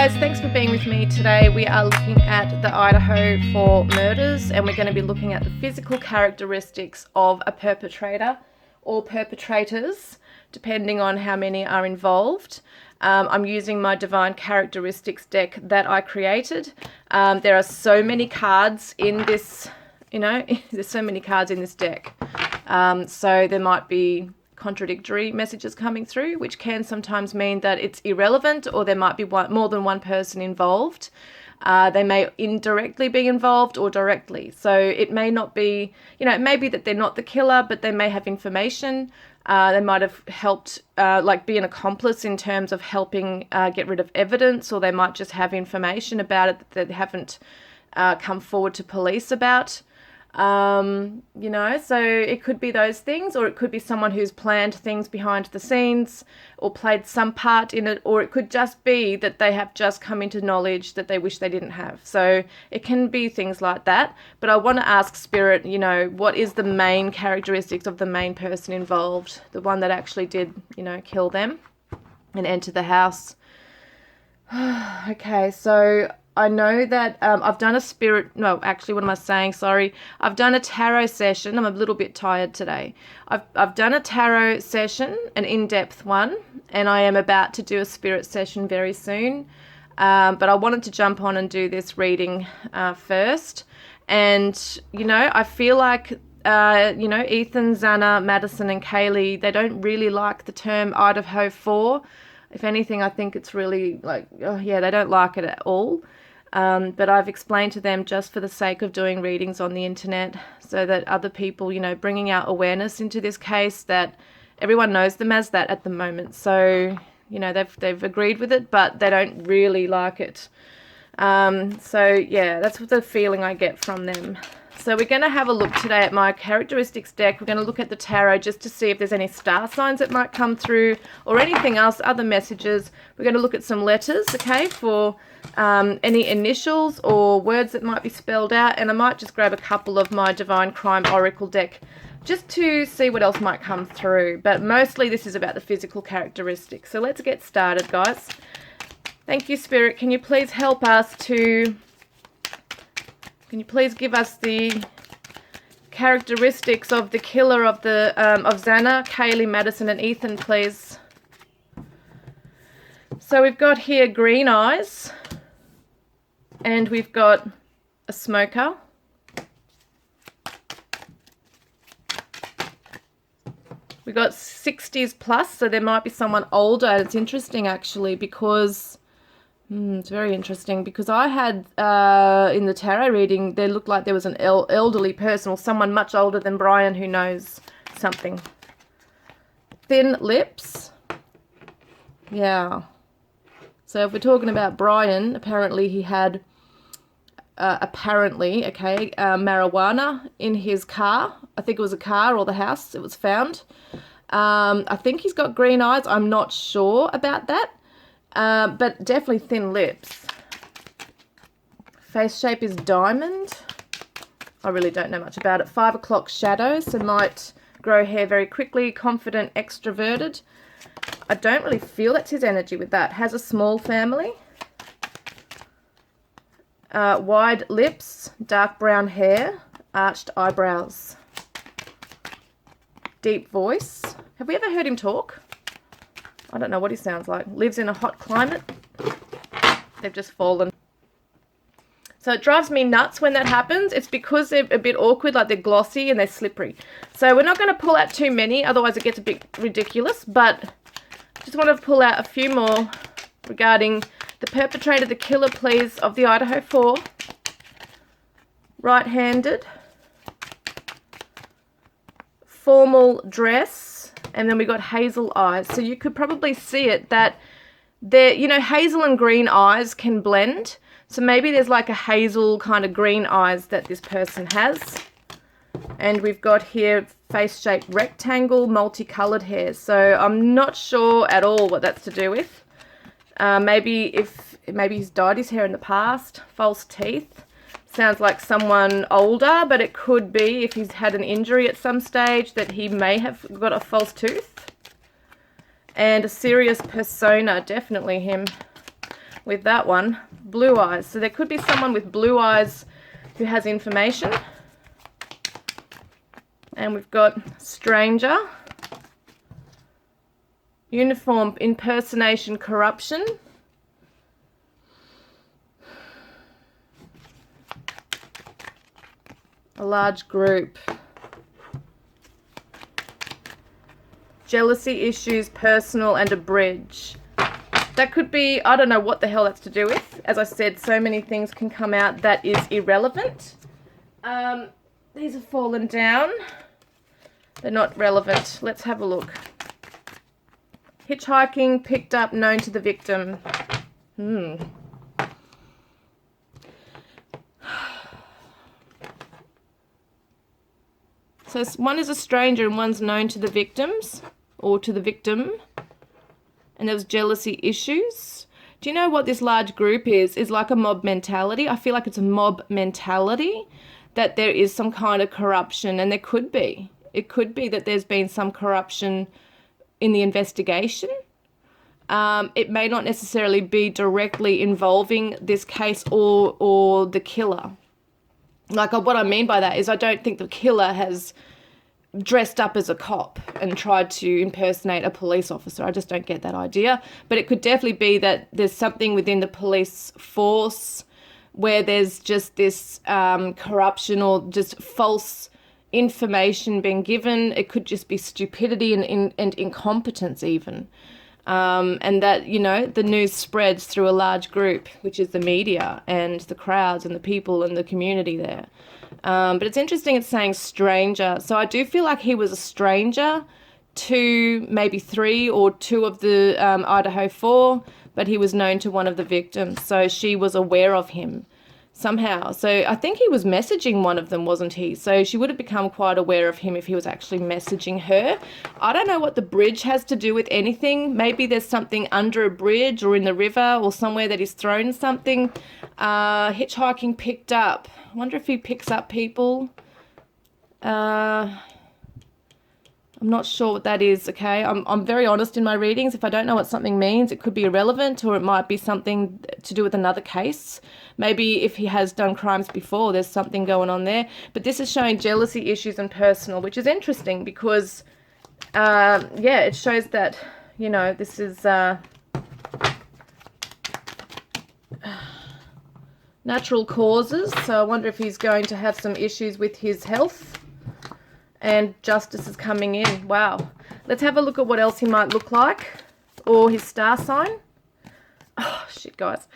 guys, thanks for being with me today. We are looking at the Idaho Four murders, and we're going to be looking at the physical characteristics of a perpetrator or perpetrators, depending on how many are involved. I'm using my Divine Characteristics deck that I created. There are so many cards in this, there's so many cards in this deck. So there might be contradictory messages coming through, which can sometimes mean that it's irrelevant, or there might be more than one person involved. They may indirectly be involved or directly. So it may not be, it may be that they're not the killer, but they may have information. They might have helped, be an accomplice in terms of helping get rid of evidence, or they might just have information about it that they haven't come forward to police about. So it could be those things, or it could be someone who's planned things behind the scenes or played some part in it, or it could just be that they have just come into knowledge that they wish they didn't have. So it can be things like that. But I want to ask Spirit, what is the main characteristics of the main person involved, the one that actually did, kill them and enter the house. Okay, so I know that I've done a I've done a tarot session. I'm a little bit tired today. I've done a tarot session, an in-depth one, and I am about to do a spirit session very soon. But I wanted to jump on and do this reading first. And, I feel like, Ethan, Xana, Madison and Kaylee, they don't really like the term Idaho Four. If anything, I think it's really they don't like it at all. But I've explained to them, just for the sake of doing readings on the internet, so that other people, bringing out awareness into this case, that everyone knows them as that at the moment. So, they've agreed with it, but they don't really like it. That's the feeling I get from them. So we're going to have a look today at my characteristics deck. We're going to look at the tarot just to see if there's any star signs that might come through or anything else, other messages. We're going to look at some letters, okay, for any initials or words that might be spelled out. And I might just grab a couple of my Divine Crime Oracle deck just to see what else might come through. But mostly this is about the physical characteristics. So let's get started, guys. Thank you, Spirit. Can you please help us to... Can you please give us the characteristics of the killer of the of Xana, Kaylee, Madison, and Ethan, please? So we've got here green eyes, and we've got a smoker. We've got 60s plus, so there might be someone older. And it's interesting, actually, because... it's very interesting, because I had, in the tarot reading, there looked like there was an elderly person or someone much older than Bryan who knows something. Thin lips. Yeah. So if we're talking about Bryan, apparently he had, marijuana in his car. I think it was a car or the house it was found. I think he's got green eyes. I'm not sure about that. But definitely thin lips. Face shape is diamond. I really don't know much about it. 5 o'clock shadow, so might grow hair very quickly. Confident, extroverted. I don't really feel that's his energy with that. Has a small family. Wide lips, dark brown hair, arched eyebrows. Deep voice. Have we ever heard him talk? I don't know what he sounds like. Lives in a hot climate. They've just fallen. So it drives me nuts when that happens. It's because they're a bit awkward, like they're glossy and they're slippery. So we're not going to pull out too many, otherwise it gets a bit ridiculous. But just want to pull out a few more regarding the perpetrator, the killer, please, of the Idaho Four. Right-handed. Formal dress. And then we got hazel eyes. So you could probably see it that there, hazel and green eyes can blend. So maybe there's like a hazel kind of green eyes that this person has. And we've got here face-shaped rectangle, multicolored hair. So I'm not sure at all what that's to do with. Maybe he's dyed his hair in the past. False teeth. Sounds like someone older, but it could be if he's had an injury at some stage that he may have got a false tooth. And a serious persona, definitely him. with that one. Blue eyes. So there could be someone with blue eyes who has information. And we've got stranger. Uniform, impersonation, corruption. A large group. Jealousy issues, personal, and a bridge. That could be, I don't know what the hell that's to do with. As I said, so many things can come out that is irrelevant. These have fallen down. They're not relevant. Let's have a look. Hitchhiking, picked up, known to the victim. So one is a stranger and one's known to the victims, or to the victim. And there was jealousy issues. Do you know what this large group is? Is like a mob mentality. I feel like it's a mob mentality, that there is some kind of corruption, and there could be. It could be that there's been some corruption in the investigation. It may not necessarily be directly involving this case or the killer. Like, what I mean by that is I don't think the killer has dressed up as a cop and tried to impersonate a police officer. I just don't get that idea. But it could definitely be that there's something within the police force where there's just this corruption or just false information being given. It could just be stupidity and incompetence even. And that, you know, the news spreads through a large group, which is the media and the crowds and the people and the community there. But it's interesting it's saying stranger. So I do feel like he was a stranger to maybe 3 or 2 of the Idaho Four, but he was known to one of the victims. So she was aware of him somehow. So I think he was messaging one of them, wasn't he? So she would have become quite aware of him if he was actually messaging her. I don't know what the bridge has to do with anything. Maybe there's something under a bridge or in the river or somewhere that he's thrown something. Hitchhiking, picked up. I wonder if he picks up people. I'm not sure what that is, okay? I'm very honest in my readings. If I don't know what something means, it could be irrelevant, or it might be something to do with another case. Maybe if he has done crimes before, there's something going on there. But this is showing jealousy issues and personal, which is interesting because, yeah, it shows that, you know, this is natural causes. So I wonder if he's going to have some issues with his health. And justice is coming in. Wow. Let's have a look at what else he might look like. Or his star sign. Oh, shit, guys.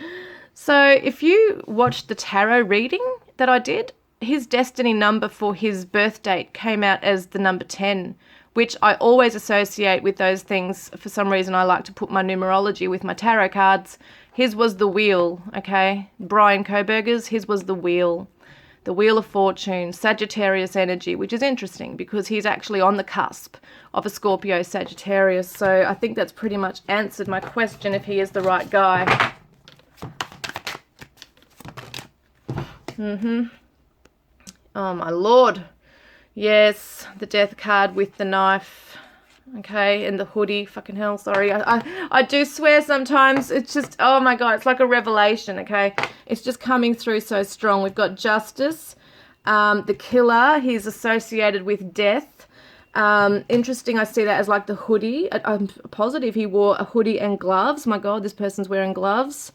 So if you watched the tarot reading that I did, his destiny number for his birth date came out as the number 10, which I always associate with those things. For some reason, I like to put my numerology with my tarot cards. His was the wheel, okay? Bryan Kohberger's, his was the wheel. The Wheel of Fortune, Sagittarius energy, which is interesting because he's actually on the cusp of a Scorpio Sagittarius. So I think that's pretty much answered my question if he is the right guy. Oh, my Lord. Yes, the death card with the knife. Okay, and the hoodie. Fucking hell, sorry. I do swear sometimes. It's just, oh my God, it's like a revelation, okay? It's just coming through so strong. We've got justice. The killer, he's associated with death. Interesting, I see that as like the hoodie. I'm positive he wore a hoodie and gloves. My God, this person's wearing gloves.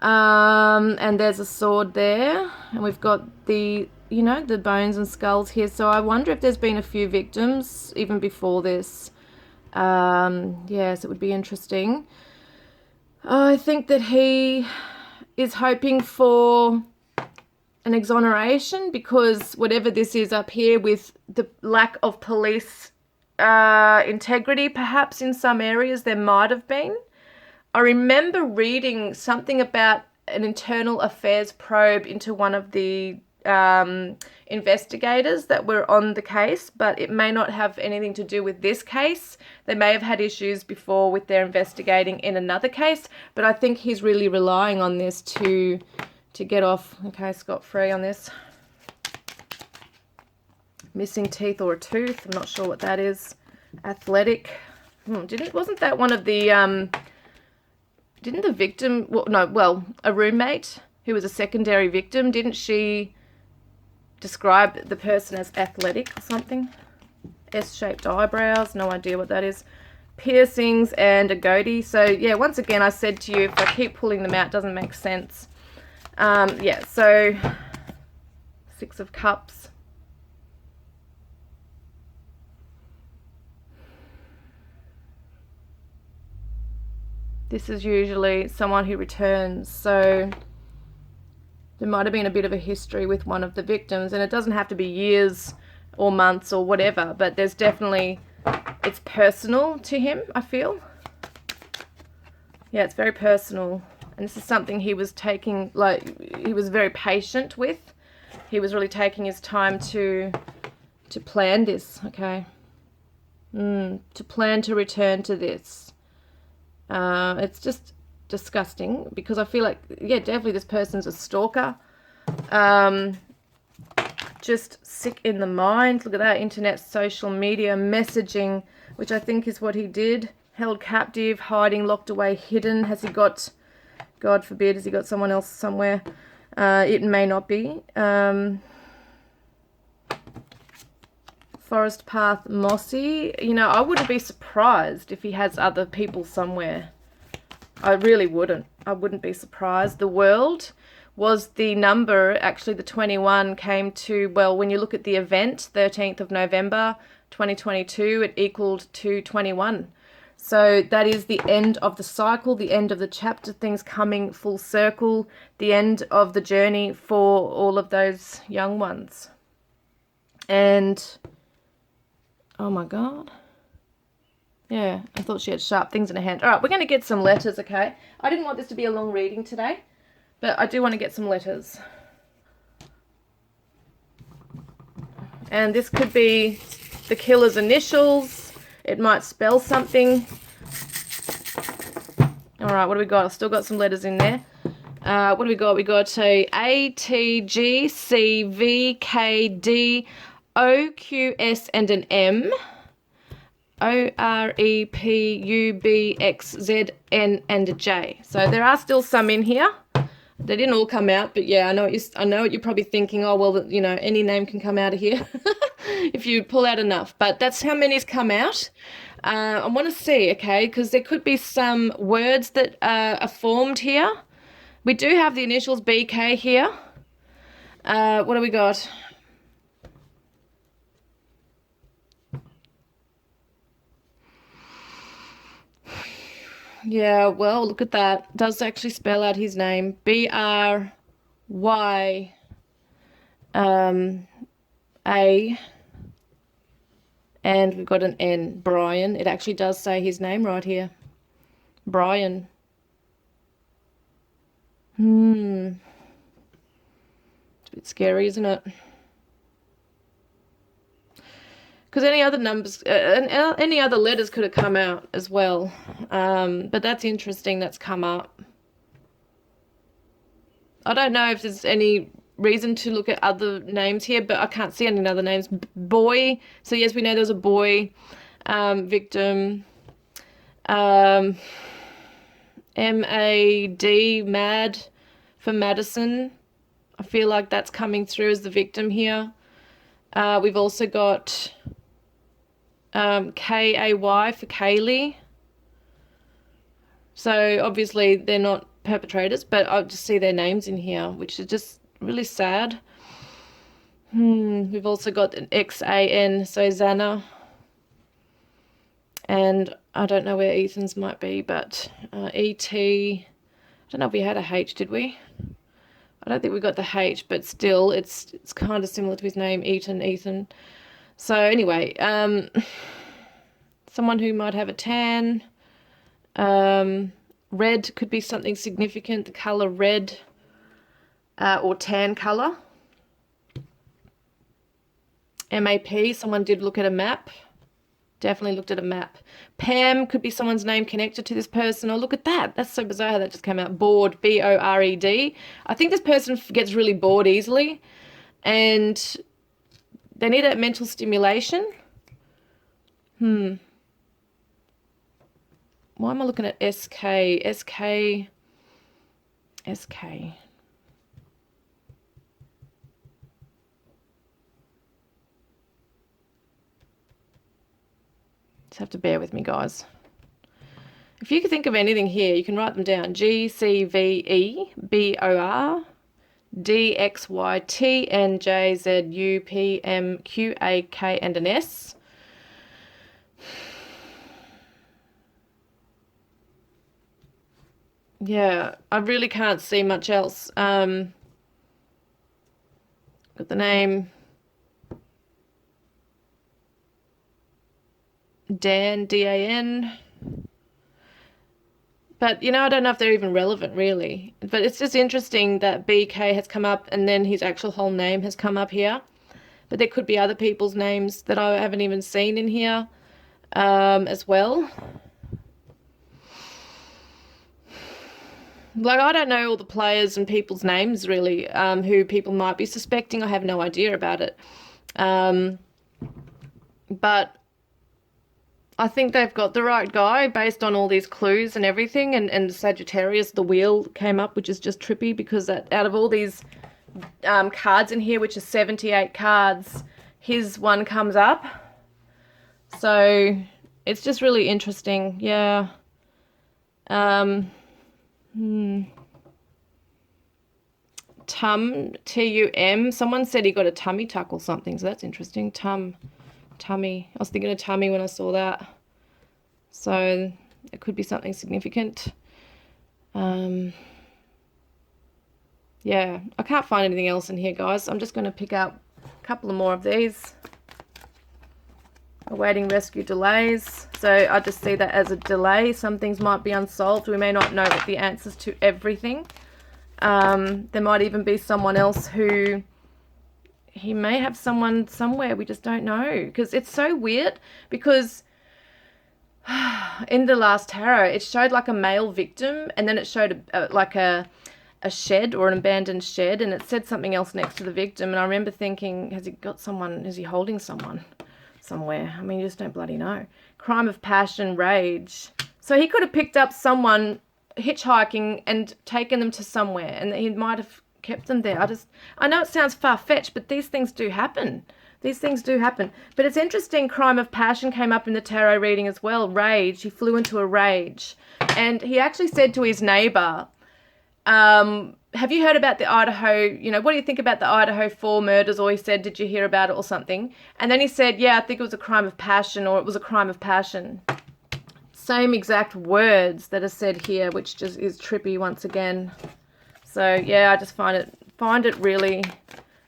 And there's a sword there. And we've got the, you know, the bones and skulls here. So I wonder if there's been a few victims even before this. Yes, it would be interesting. I think that he is hoping for an exoneration because whatever this is up here with the lack of police integrity, perhaps in some areas there might have been. I remember reading something about an internal affairs probe into one of the investigators that were on the case, but it may not have anything to do with this case. They may have had issues before with their investigating in another case, but I think he's really relying on this to get off, okay, scot-free on this. Missing teeth or a tooth, I'm not sure what that is. Athletic. Wasn't that one of the Didn't the victim, a roommate who was a secondary victim, didn't she describe the person as athletic or something? S-shaped eyebrows, no idea what that is. Piercings and a goatee. So yeah, once again, I said to you, if I keep pulling them out, it doesn't make sense. Yeah, so 6 of Cups. This is usually someone who returns, so there might have been a bit of a history with one of the victims, and it doesn't have to be years or months or whatever, but there's definitely, it's personal to him, I feel. Yeah, it's very personal, and this is something he was taking, like, he was very patient with. He was really taking his time to plan this, okay? To plan to return to this. It's just disgusting because I feel like, yeah, definitely this person's a stalker. Just sick in the mind. Look at that, internet, social media, messaging, which I think is what he did. Held captive, hiding, locked away, hidden. Has he got, God forbid, has he got someone else somewhere? It may not be. Forest path, mossy. You know, I wouldn't be surprised if he has other people somewhere. I really wouldn't. I wouldn't be surprised. The world was the number, actually the 21 came to, well, when you look at the event, 13th of November, 2022, it equaled to 21. So that is the end of the cycle, the end of the chapter, things coming full circle, the end of the journey for all of those young ones. And oh my God. Yeah, I thought she had sharp things in her hand. All right, we're going to get some letters, okay? I didn't want this to be a long reading today, but I do want to get some letters. And this could be the killer's initials. It might spell something. All right, what do we got? I've still got some letters in there. What do we got? We got A, T, G, C, V, K, D, O, Q, S, and an M. O, R, E, P, U, B, X, Z, N, and a J. So there are still some in here. They didn't all come out, but yeah, I know what you're probably thinking. Oh, well, you know, any name can come out of here if you pull out enough. But that's how many's come out. I want to see, okay, because there could be some words that are formed here. We do have the initials BK here. What do we got? Yeah, well, look at that. Does actually spell out his name. B-R-Y A, and we've got an N, Bryan. It actually does say his name right here. Bryan. It's a bit scary, isn't it? Because any other numbers, any other letters could have come out as well. But that's interesting, that's come up. I don't know if there's any reason to look at other names here, but I can't see any other names. Boy, so yes, we know there's a boy victim. M-A-D, mad, for Madison. I feel like that's coming through as the victim here. We've also got K-A-Y for Kaylee. So obviously they're not perpetrators, but I just see their names in here, which is just really sad. We've also got an X-A-N, so Xana. And I don't know where Ethan's might be, but E-T, I don't know if we had a H, did we? I don't think we got the H, but still, it's kind of similar to his name, Ethan. So anyway, someone who might have a tan. Red could be something significant, the colour red or tan colour. MAP, someone did look at a map. Definitely looked at a map. Pam could be someone's name connected to this person. Oh, look at that. That's so bizarre how that just came out. Bored, B-O-R-E-D. I think this person gets really bored easily and they need that mental stimulation. why am I looking at SK? SK. Just have to bear with me, guys. If you can think of anything here, you can write them down. GCVEBOR DXYTNJZUPMQAK and an S. Yeah, I really can't see much else. Got the name Dan, D-A-N. But, you know, I don't know if they're even relevant, really. But it's just interesting that BK has come up and then his actual whole name has come up here. But there could be other people's names that I haven't even seen in here as well. Like, I don't know all the players and people's names, really, who people might be suspecting. I have no idea about it. But I think they've got the right guy based on all these clues and everything. And Sagittarius, the wheel came up, which is just trippy because out of all these cards in here, which is 78 cards, his one comes up. So it's just really interesting. Yeah. Tum, T-U-M. Someone said he got a tummy tuck or something, so that's interesting. Tummy. I was thinking of tummy when I saw that. So it could be something significant. Yeah, I can't find anything else in here, guys. I'm just going to pick out a couple of more of these. Awaiting rescue delays. So I just see that as a delay. Some things might be unsolved. We may not know the answers to everything. There might even be someone else who... He may have someone somewhere, we just don't know. Because it's so weird, because in the last tarot, it showed like a male victim, and then it showed like a shed or an abandoned shed, and it said something else next to the victim. And I remember thinking, has he got someone, is he holding someone somewhere? I mean, you just don't bloody know. Crime of passion, rage. So he could have picked up someone hitchhiking and taken them to somewhere, and he might have kept them there. I know it sounds far-fetched, but these things do happen. These things do happen. But it's interesting, crime of passion came up in the tarot reading as well. Rage. He flew into a rage. And he actually said to his neighbour, have you heard about the Idaho, you know, what do you think about the Idaho Four murders? Or he said, did you hear about it or something? And then he said, yeah, I think it was a crime of passion, or it was a crime of passion. Same exact words that are said here, which just is trippy once again. So yeah, I just find it really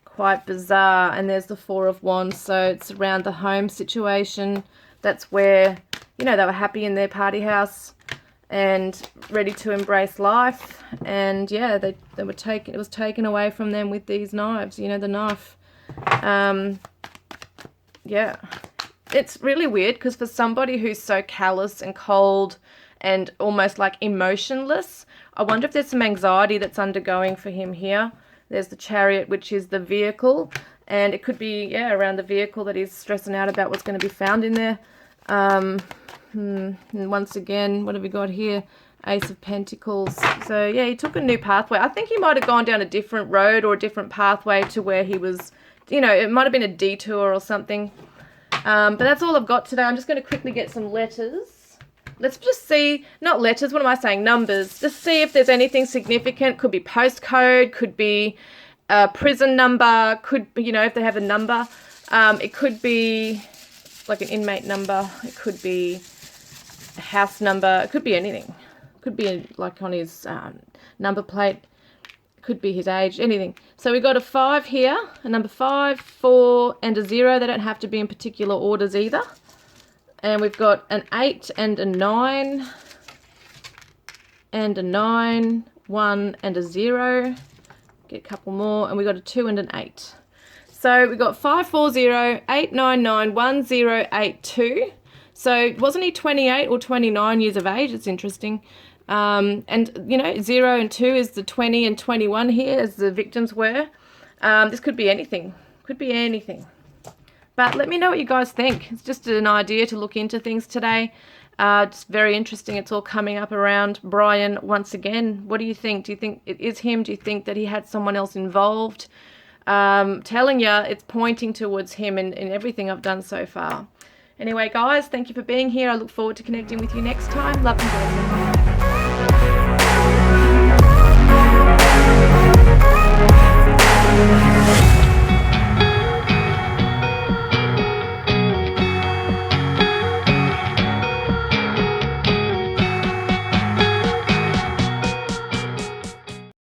quite bizarre. And there's the Four of Wands, so it's around the home situation. That's where, you know, they were happy in their party house and ready to embrace life. And yeah, they were taken. It was taken away from them with these knives. You know, the knife. Yeah, it's really weird because for somebody who's so callous and cold and almost like emotionless, I wonder if there's some anxiety that's undergoing for him here. There's the Chariot, which is the vehicle, and it could be, yeah, around the vehicle that he's stressing out about what's going to be found in there. And once again, what have we got here? Ace of Pentacles. So yeah, he took a new pathway. I think he might have gone down a different road or a different pathway to where he was, you know, it might have been a detour or something. But that's all I've got today. I'm just going to quickly get some letters. Let's just see, not letters, what am I saying, numbers. Just see if there's anything significant. Could be postcode, could be a prison number, could be, you know, if they have a number. It could be like an inmate number. It could be a house number. It could be anything. It could be like on his number plate. It could be his age, anything. So we got a 5 here, a number 5, 4, and a 0. They don't have to be in particular orders either. And we've got an 8 and a 9, and a 9, 1 and a 0. Get a couple more, and we got a 2 and an 8. So we got 540 899 1082. So wasn't he 28 or 29 years of age? It's interesting. And you know, 0 and 2 is the 20 and 21 here, as the victims were. This could be anything. Could be anything. But let me know what you guys think. It's just an idea to look into things today. Just very interesting. It's all coming up around Bryan once again. What do you think? Do you think it is him? Do you think that he had someone else involved? Telling you, it's pointing towards him in everything I've done so far. Anyway, guys, thank you for being here. I look forward to connecting with you next time. Love and blessings.